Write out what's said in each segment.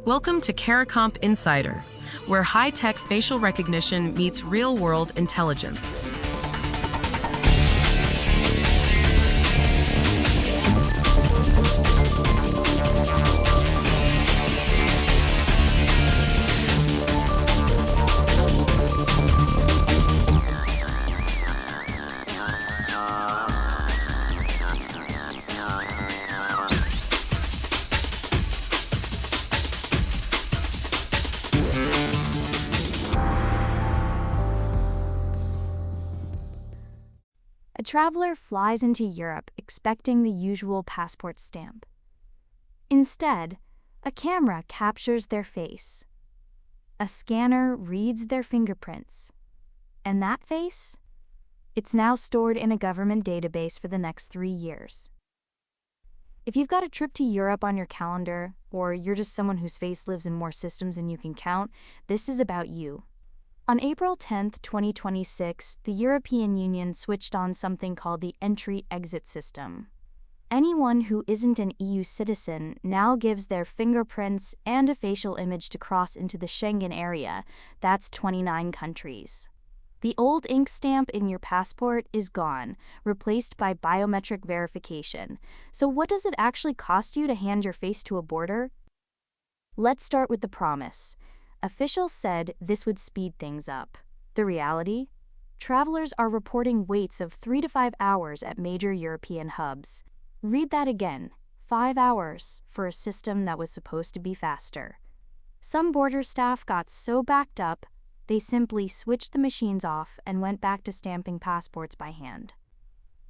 Welcome to CARICOMP Insider, where high-tech facial recognition meets real-world intelligence. A traveler flies into Europe expecting the usual passport stamp. Instead, a camera captures their face. A scanner reads their fingerprints. And that face? It's now stored in a government database for the next 3 years. If you've got a trip to Europe on your calendar, or you're just someone whose face lives in more systems than you can count, this is about you. On April 10, 2026, the European Union switched on something called the Entry-Exit System. Anyone who isn't an EU citizen now gives their fingerprints and a facial image to cross into the Schengen area. That's 29 countries. The old ink stamp in your passport is gone, replaced by biometric verification. So what does it actually cost you to hand your face to a border? Let's start with the promise. Officials said this would speed things up. The reality? Travelers are reporting waits of 3 to 5 hours at major European hubs. Read that again. 5 hours for a system that was supposed to be faster. Some border staff got so backed up, they simply switched the machines off and went back to stamping passports by hand.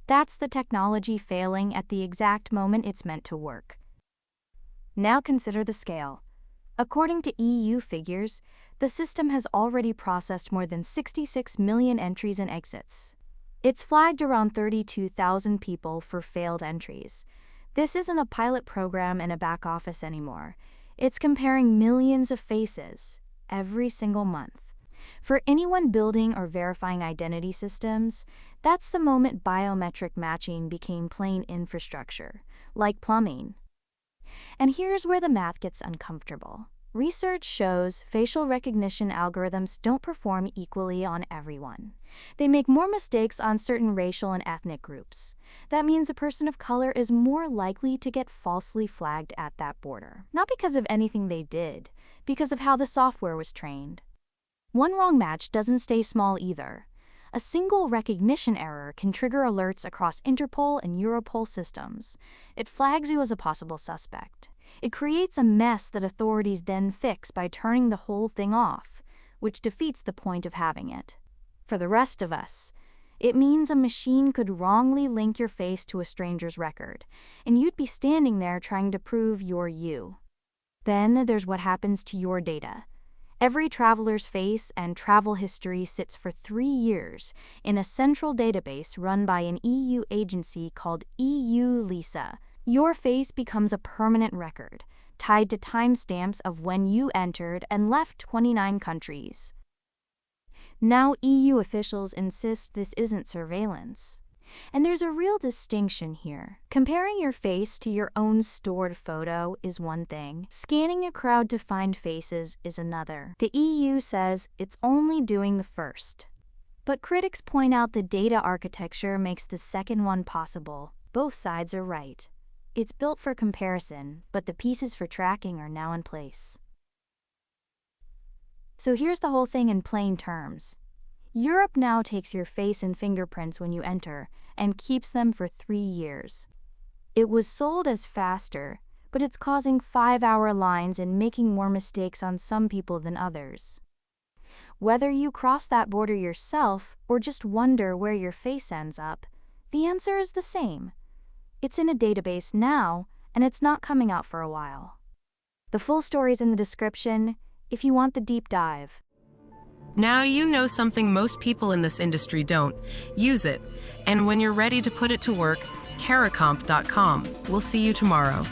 That's the technology failing at the exact moment it's meant to work. Now consider the scale. According to EU figures, the system has already processed more than 66 million entries and exits. It's flagged around 32,000 people for failed entries. This isn't a pilot program in a back office anymore. It's comparing millions of faces every single month. For anyone building or verifying identity systems, that's the moment biometric matching became plain infrastructure, like plumbing. And here's where the math gets uncomfortable. Research shows facial recognition algorithms don't perform equally on everyone. They make more mistakes on certain racial and ethnic groups. That means a person of color is more likely to get falsely flagged at that border. Not because of anything they did, because of how the software was trained. One wrong match doesn't stay small either. A single recognition error can trigger alerts across Interpol and Europol systems. It flags you as a possible suspect. It creates a mess that authorities then fix by turning the whole thing off, which defeats the point of having it. For the rest of us, it means a machine could wrongly link your face to a stranger's record, and you'd be standing there trying to prove you're you. Then there's what happens to your data. Every traveler's face and travel history sits for 3 years in a central database run by an EU agency called EU LISA. Your face becomes a permanent record, tied to timestamps of when you entered and left 29 countries. Now EU officials insist this isn't surveillance. And there's a real distinction here. Comparing your face to your own stored photo is one thing. Scanning a crowd to find faces is another. The EU says it's only doing the first. But critics point out the data architecture makes the second one possible. Both sides are right. It's built for comparison, but the pieces for tracking are now in place. So here's the whole thing in plain terms. Europe now takes your face and fingerprints when you enter and keeps them for 3 years. It was sold as faster, but it's causing 5-hour lines and making more mistakes on some people than others. Whether you cross that border yourself or just wonder where your face ends up, the answer is the same. It's in a database now, and it's not coming out for a while. The full story's in the description if you want the deep dive. Now you know something most people in this industry don't. Use it. And when you're ready to put it to work, caricomp.com. We'll see you tomorrow.